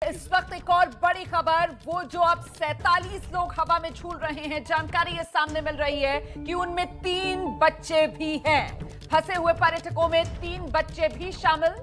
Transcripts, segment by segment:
इस वक्त एक और बड़ी खबर, वो जो अब 47 लोग हवा में झूल रहे हैं। जानकारी ये सामने मिल रही है कि उनमें 3 बच्चे भी हैं। फंसे हुए पर्यटकों में 3 बच्चे भी शामिल।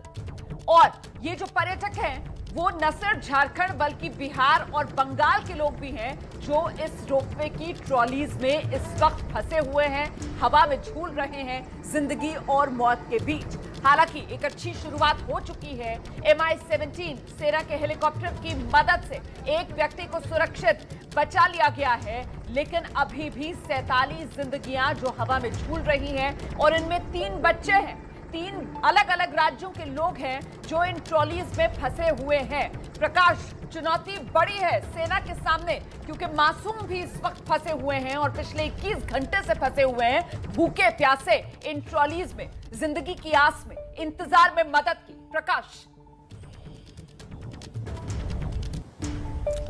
और ये जो पर्यटक हैं वो न सिर्फ झारखंड बल्कि बिहार और बंगाल के लोग भी हैं जो इस रोपवे की ट्रॉलीज में इस वक्त फंसे हुए हैं, हवा में झूल रहे हैं जिंदगी और मौत के बीच। हालांकि एक अच्छी शुरुआत हो चुकी है। MI-17 सेना के हेलीकॉप्टर की मदद से एक व्यक्ति को सुरक्षित बचा लिया गया है, लेकिन अभी भी 47 जिंदगियां जो हवा में झूल रही हैं और इनमें 3 बच्चे हैं। 3 अलग अलग राज्यों के लोग हैं जो इन ट्रॉलीज में फंसे हुए हैं। प्रकाश, चुनौती बड़ी है सेना के सामने, क्योंकि मासूम भी इस वक्त फंसे हुए हैं और पिछले 21 घंटे से फंसे हुए हैं, भूखे प्यासे इन ट्रॉलीज में, जिंदगी की आस में, इंतजार में मदद की। प्रकाश,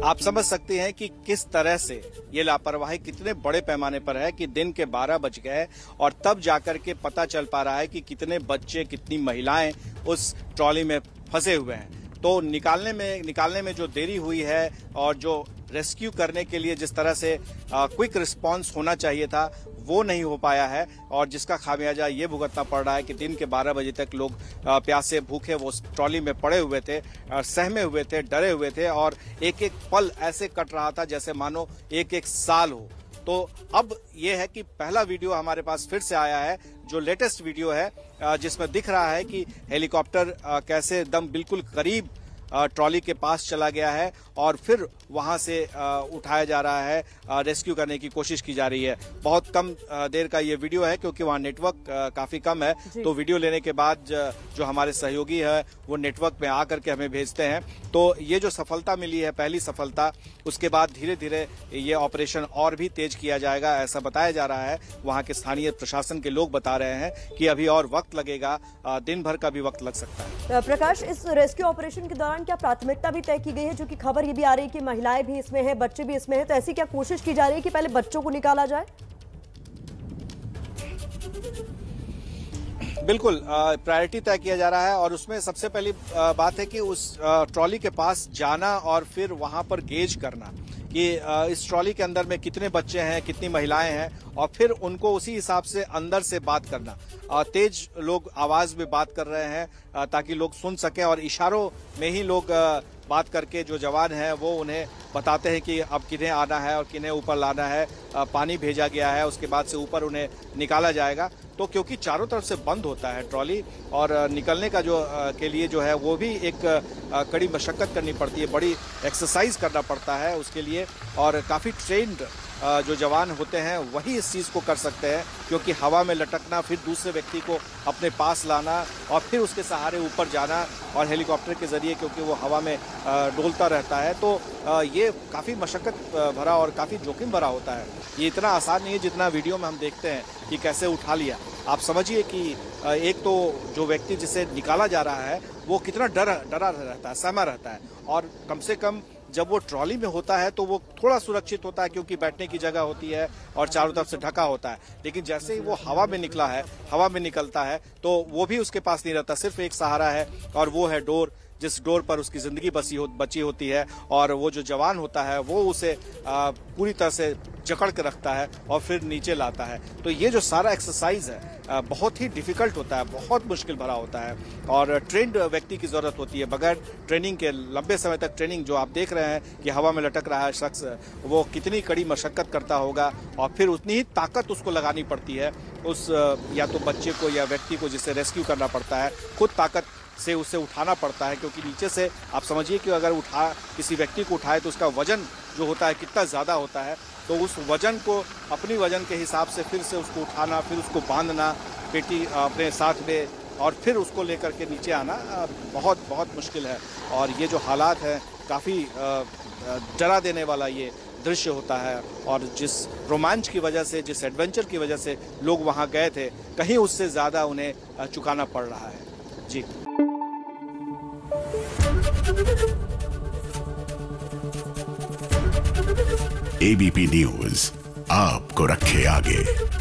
आप समझ सकते हैं कि किस तरह से ये लापरवाही कितने बड़े पैमाने पर है कि दिन के 12 बज गए और तब जाकर के पता चल पा रहा है कि कितने बच्चे, कितनी महिलाएं उस ट्रॉली में फंसे हुए हैं। तो निकालने में जो देरी हुई है और जो रेस्क्यू करने के लिए जिस तरह से क्विक रिस्पांस होना चाहिए था वो नहीं हो पाया है, और जिसका खामियाजा ये भुगतना पड़ रहा है कि दिन के 12 बजे तक लोग प्यासे भूखे वो ट्रॉली में पड़े हुए थे, सहमे हुए थे, डरे हुए थे, और एक एक पल ऐसे कट रहा था जैसे मानो एक एक साल हो। तो अब ये है कि पहला वीडियो हमारे पास फिर से आया है, जो लेटेस्ट वीडियो है, जिसमें दिख रहा है कि हेलीकॉप्टर कैसे एकदम बिल्कुल करीब ट्रॉली के पास चला गया है और फिर वहां से उठाया जा रहा है, रेस्क्यू करने की कोशिश की जा रही है। बहुत कम देर का ये वीडियो है क्योंकि वहां नेटवर्क काफी कम है, तो वीडियो लेने के बाद जो हमारे सहयोगी है वो नेटवर्क में आकर के हमें भेजते हैं। तो ये जो सफलता मिली है, पहली सफलता, उसके बाद धीरे धीरे ये ऑपरेशन और भी तेज किया जाएगा, ऐसा बताया जा रहा है। वहां के स्थानीय प्रशासन के लोग बता रहे हैं कि अभी और वक्त लगेगा, दिन भर का भी वक्त लग सकता है। प्रकाश, इस रेस्क्यू ऑपरेशन के दौरान क्या प्राथमिकता भी तय की गई है? जो कि खबर ये भी आ रही है कि महिलाएं भी इसमें है, बच्चे भी इसमें है, तो ऐसी क्या कोशिश की जा रही है कि पहले बच्चों को निकाला जाए? बिल्कुल, प्रायोरिटी तय किया जा रहा है और उसमें सबसे पहली बात है कि उस ट्रॉली के पास जाना और फिर वहां पर गेज करना कि इस ट्रॉली के अंदर में कितने बच्चे हैं, कितनी महिलाएं हैं, और फिर उनको उसी हिसाब से अंदर से बात करना। तेज लोग आवाज में बात कर रहे हैं ताकि लोग सुन सकें, और इशारों में ही लोग बात करके जो जवान हैं वो उन्हें बताते हैं कि अब किन्हें आना है और किन्हें ऊपर लाना है। पानी भेजा गया है, उसके बाद से ऊपर उन्हें निकाला जाएगा। तो क्योंकि चारों तरफ से बंद होता है ट्रॉली, और निकलने का जो के लिए जो है वो भी एक कड़ी मशक्कत करनी पड़ती है, बड़ी एक्सरसाइज करना पड़ता है उसके लिए, और काफ़ी ट्रेंड जो जवान होते हैं वही इस चीज़ को कर सकते हैं, क्योंकि हवा में लटकना, फिर दूसरे व्यक्ति को अपने पास लाना और फिर उसके सहारे ऊपर जाना, और हेलीकॉप्टर के ज़रिए क्योंकि वो हवा में डोलता रहता है, तो ये काफ़ी मशक्कत भरा और काफ़ी जोखिम भरा होता है। ये इतना आसान नहीं है जितना वीडियो में हम देखते हैं कि कैसे उठा लिया। आप समझिए कि एक तो जो व्यक्ति जिसे निकाला जा रहा है वो कितना डरा रहता है, सहमा रहता है, और कम से कम जब वो ट्रॉली में होता है तो वो थोड़ा सुरक्षित होता है क्योंकि बैठने की जगह होती है और चारों तरफ से ढका होता है। लेकिन जैसे ही वो हवा में निकलता है तो वो भी उसके पास नहीं रहता, सिर्फ एक सहारा है, और वो है डोर, जिस डोर पर उसकी जिंदगी बची होती है, और वो जो जवान होता है वो उसे पूरी तरह से जकड़ के रखता है और फिर नीचे लाता है। तो ये जो सारा एक्सरसाइज है बहुत ही डिफिकल्ट होता है, बहुत मुश्किल भरा होता है, और ट्रेंड व्यक्ति की जरूरत होती है। बगैर ट्रेनिंग के लंबे समय तक ट्रेनिंग, जो आप देख रहे हैं कि हवा में लटक रहा है शख्स, वो कितनी कड़ी मशक्कत करता होगा, और फिर उतनी ही ताकत उसको लगानी पड़ती है उस या तो बच्चे को या व्यक्ति को जिसे रेस्क्यू करना पड़ता है, खुद ताकत से उसे उठाना पड़ता है, क्योंकि नीचे से आप समझिए कि अगर किसी व्यक्ति को उठाए तो उसका वजन जो होता है कितना ज़्यादा होता है, तो उस वजन को अपनी वजन के हिसाब से फिर से उसको उठाना, फिर उसको बांधना पेटी अपने साथ में, और फिर उसको लेकर के नीचे आना बहुत बहुत मुश्किल है। और ये जो हालात हैं काफ़ी डरा देने वाला ये दृश्य होता है, और जिस रोमांच की वजह से, जिस एडवेंचर की वजह से लोग वहाँ गए थे, कहीं उससे ज़्यादा उन्हें चुकाना पड़ रहा है। जी। एबीपी न्यूज आपको रखे आगे।